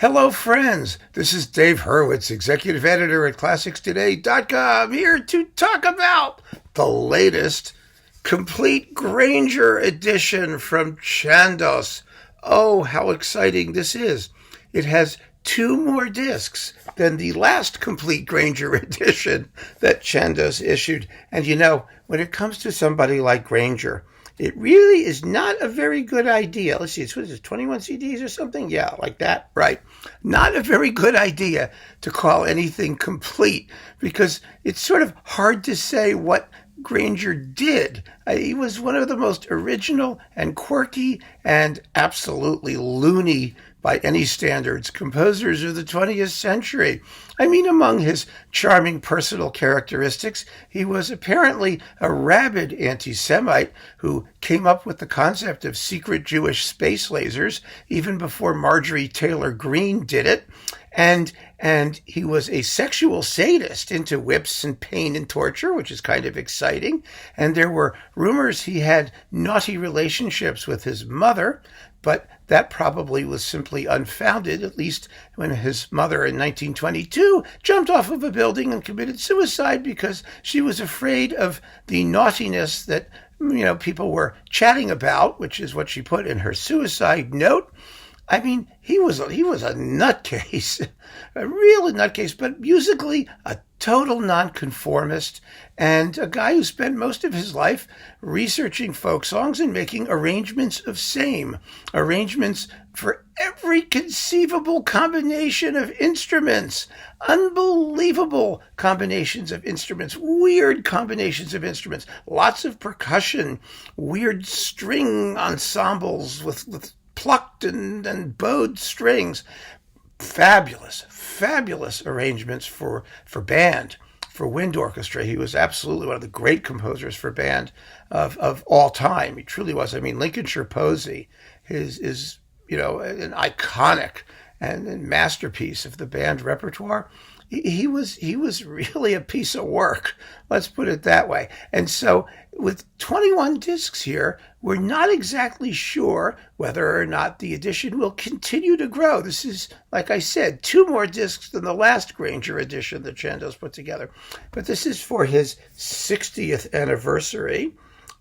Hello, friends. This is Dave Hurwitz, executive editor at ClassicsToday.com, here to talk about the latest complete Grainger edition from Chandos. Oh, how exciting this is. It has 2 more discs than the last complete Grainger edition that Chandos issued. And you know, when it comes to somebody like Grainger, it really is not a very good idea. Let's see, what is it, 21 CDs or something? Yeah, like that, right. Not a very good idea to call anything complete because it's sort of hard to say what Grainger did. He was one of the most original and quirky and absolutely loony by any standards composers of the 20th century. I mean, among his charming personal characteristics, he was apparently a rabid anti-Semite who came up with the concept of secret Jewish space lasers even before Marjorie Taylor Greene did it. And he was a sexual sadist into whips and pain and torture, which is kind of exciting. And there were rumors he had naughty relationships with his mother, but that probably was simply unfounded, at least when his mother in 1922 jumped off of a building and committed suicide because she was afraid of the naughtiness that, people were chatting about, which is what she put in her suicide note. I mean, he was a nutcase, a real nutcase, but musically a total non-conformist and a guy who spent most of his life researching folk songs and making arrangements of same, arrangements for every conceivable combination of instruments, unbelievable combinations of instruments, weird combinations of instruments, lots of percussion, weird string ensembles with plucked and bowed strings. Fabulous arrangements for band, for wind orchestra. He was absolutely one of the great composers for band of all time. He truly was. I mean, Lincolnshire Posy is an iconic and masterpiece of the band repertoire. He was really a piece of work. Let's put it that way. And so with 21 discs here, we're not exactly sure whether or not the edition will continue to grow. This is, like I said, 2 more discs than the last Grainger edition that Chandos put together. But this is for his 60th anniversary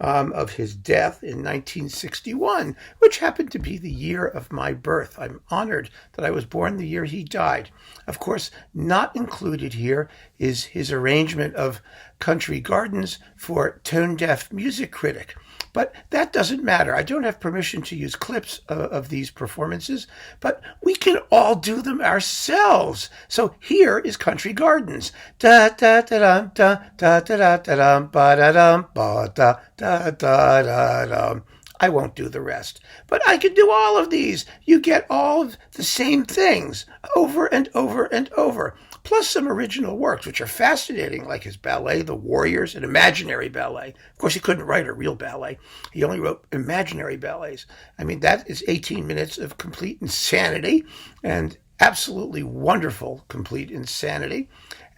of his death in 1961, which happened to be the year of my birth. I'm honored that I was born the year he died. Of course, not included here is his arrangement of Country Gardens for Tone Deaf Music Critic. But that doesn't matter. I don't have permission to use clips of these performances, but we can all do them ourselves. So here is Country Gardens. Da da da dum da da da da dum ba da dum ba da da da da dum. I won't do the rest, but I can do all of these. You get all of the same things over and over and over, plus some original works, which are fascinating, like his ballet, The Warriors, an imaginary ballet. Of course, he couldn't write a real ballet. He only wrote imaginary ballets. I mean, that is 18 minutes of complete insanity and absolutely wonderful complete insanity.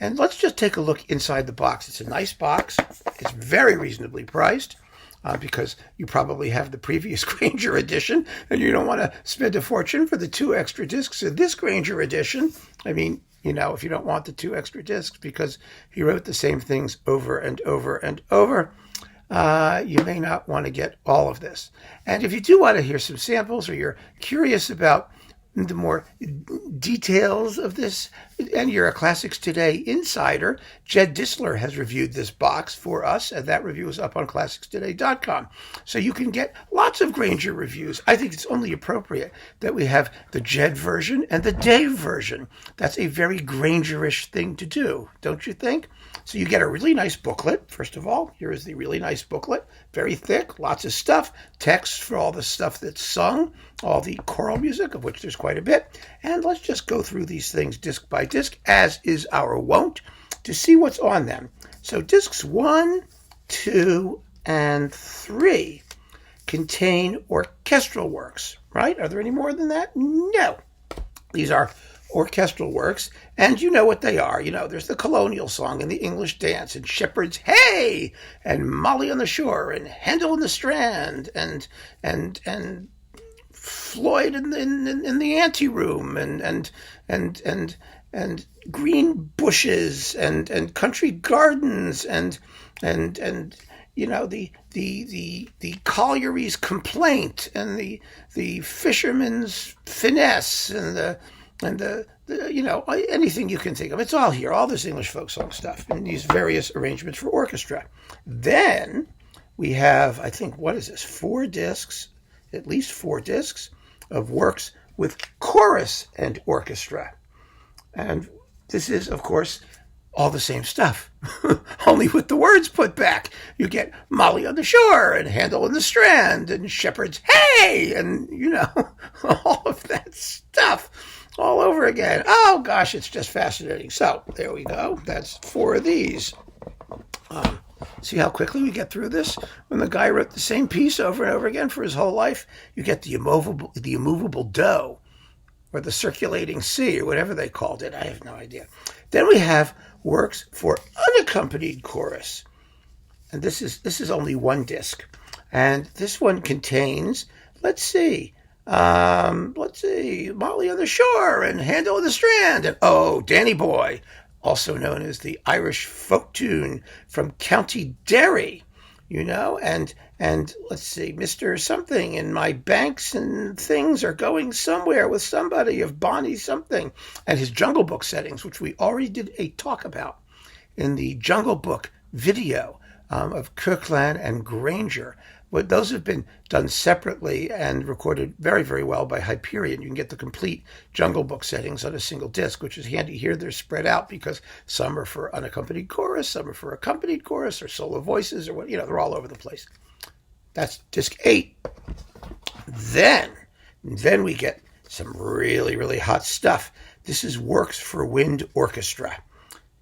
And let's just take a look inside the box. It's a nice box. It's very reasonably priced. Because you probably have the previous Grainger edition and you don't want to spend a fortune for the 2 extra discs in this Grainger edition. I mean, if you don't want the 2 extra discs because he wrote the same things over and over and over, you may not want to get all of this. And if you do want to hear some samples or you're curious about the more details of this, and you're a Classics Today insider, Jed Disler has reviewed this box for us, and that review is up on ClassicsToday.com. So you can get lots of Grainger reviews. I think it's only appropriate that we have the Jed version and the Dave version. That's a very Graingerish thing to do, don't you think? So you get a really nice booklet, first of all. Here is the really nice booklet, very thick, lots of stuff, text for all the stuff that's sung, all the choral music, of which there's quite a bit. And let's just go through these things disc by disc, as is our wont, to see what's on them. So discs 1, 2, and 3 contain orchestral works, right? Are there any more than that? No. These are orchestral works, and you know what they are. There's the colonial song and the English dance and Shepherd's Hey and Molly on the Shore and Handel in the Strand and Floyd in the anteroom, and green bushes, and country gardens, and the colliery's complaint, and the fisherman's finesse, and the anything you can think of. It's all here, all this English folk song stuff in these various arrangements for orchestra. Then we have, I think, what is this? 4 discs, at least 4 discs of works with chorus and orchestra. And this is, of course, all the same stuff, only with the words put back. You get Molly on the Shore, and Handel in the Strand, and Shepherd's Hey, and, all of that stuff all over again. Oh, gosh, it's just fascinating. So, there we go. That's 4 of these. See how quickly we get through this? When the guy wrote the same piece over and over again for his whole life, you get the immovable dough, or the circulating sea, or whatever they called it. I have no idea. Then we have works for unaccompanied chorus. And this is only 1 disc. And this one contains, let's see, Molly on the Shore, and Handel in the Strand, and Danny Boy, also known as the Irish folk tune from County Derry, and let's see, Mr. Something, and my banks and things are going somewhere with somebody of Bonnie something, and his Jungle Book settings, which we already did a talk about in the Jungle Book video of Kirkland and Grainger. But those have been done separately and recorded very, very well by Hyperion. You can get the complete Jungle Book settings on a single disc, which is handy here. They're spread out because some are for unaccompanied chorus, some are for accompanied chorus, or solo voices, or they're all over the place. That's disc 8. Then we get some really, really hot stuff. This is Works for Wind Orchestra.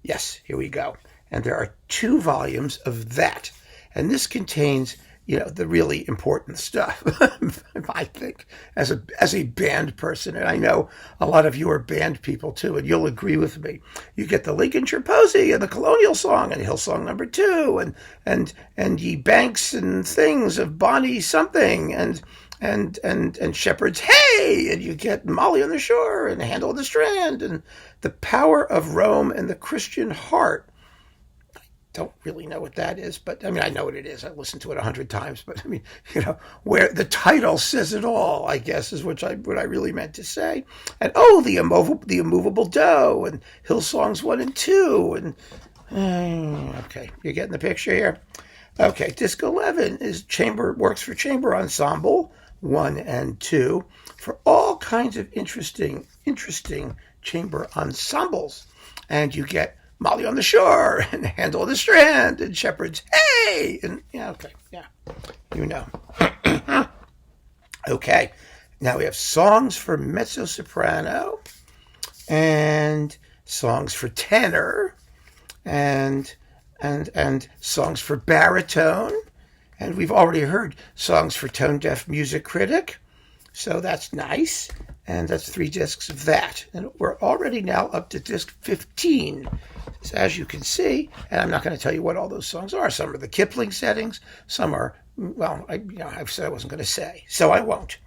Yes, here we go. And there are 2 volumes of that. And this contains the really important stuff, I think, as a band person. And I know a lot of you are band people too, and you'll agree with me. You get the Lincolnshire Posy, and the Colonial Song, and Hillsong No. 2, and Ye Banks and Things of Bonnie Something, and Shepherd's Hey, and you get Molly on the Shore, and Handel in the Strand, and The Power of Rome and the Christian Heart. Don't really know what that is, but I know what it is. I listened to it 100 times, but where the title says it all, I guess, is what I really meant to say. And the immovable dough, and Hillsongs 1 and 2, and okay, you're getting the picture here. Okay, disc 11 is Works for Chamber Ensemble 1 and 2 for all kinds of interesting chamber ensembles, and you get Molly on the Shore, and Handel in the Strand, and Shepherd's Hey, and Okay, now we have songs for mezzo soprano, and songs for tenor, and songs for baritone, and we've already heard songs for tone deaf music critic, so that's nice. And that's 3 discs of that. And we're already now up to disc 15. So as you can see, and I'm not going to tell you what all those songs are. Some are the Kipling settings. Some are, I've said I wasn't going to say, so I won't.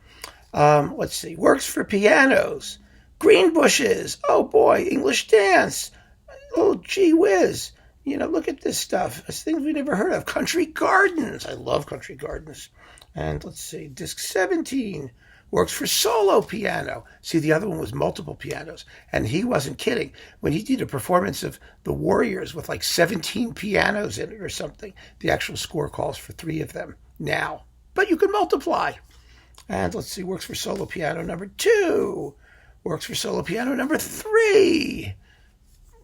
Let's see. Works for pianos. Green Bushes. Oh, boy. English Dance. Oh, gee whiz. Look at this stuff. It's things we never heard of. Country Gardens. I love Country Gardens. And let's see. Disc 17. Works for solo piano. See, the other one was multiple pianos. And he wasn't kidding. When he did a performance of The Warriors with like 17 pianos in it or something, the actual score calls for 3 of them now. But you can multiply. And let's see, works for solo piano number 2. Works for solo piano number 3.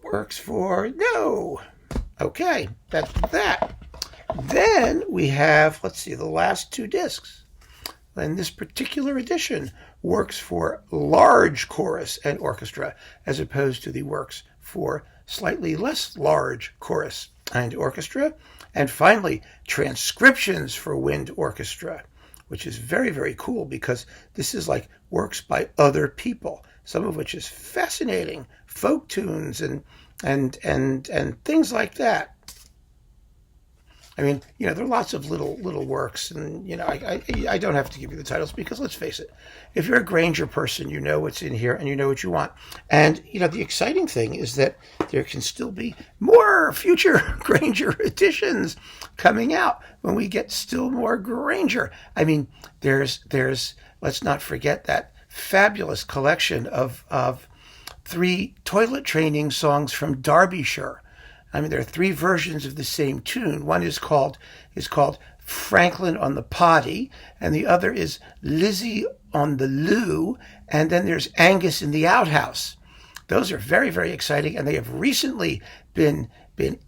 Works for no. Okay, that's that. Then we have, let's see, the last 2 discs. In this particular edition, works for large chorus and orchestra, as opposed to the works for slightly less large chorus and orchestra. And finally, transcriptions for wind orchestra, which is very, very cool because this is like works by other people, some of which is fascinating, folk tunes and things like that. I mean, there are lots of little works, and I don't have to give you the titles because let's face it, if you're a Grainger person, you know what's in here and you know what you want. And the exciting thing is that there can still be more future Grainger editions coming out when we get still more Grainger. I mean, there's let's not forget that fabulous collection of 3 toilet training songs from Derbyshire. I mean, there are 3 versions of the same tune. One is called Franklin on the Potty, and the other is Lizzie on the Loo, and then there's Angus in the Outhouse. Those are very, very exciting, and they have recently been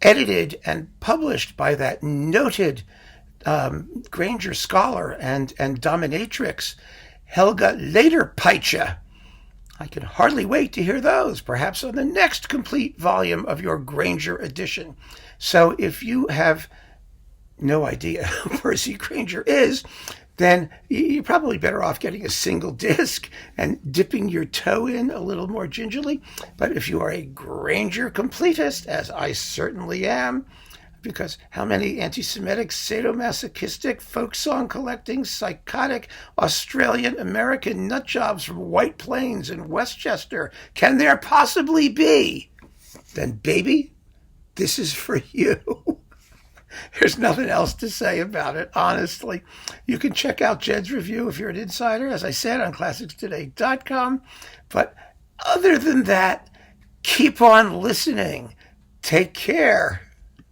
edited and published by that noted Grainger scholar and dominatrix Helga Lederpeitsche. I can hardly wait to hear those, perhaps on the next complete volume of your Grainger edition. So if you have no idea who Percy Grainger is, then you're probably better off getting a single disc and dipping your toe in a little more gingerly. But if you are a Grainger completist, as I certainly am, because how many anti-Semitic, sadomasochistic, folk song collecting, psychotic Australian American nutjobs from White Plains and Westchester can there possibly be? Then, baby, this is for you. There's nothing else to say about it, honestly. You can check out Jed's review if you're an insider, as I said, on ClassicsToday.com. But other than that, keep on listening. Take care.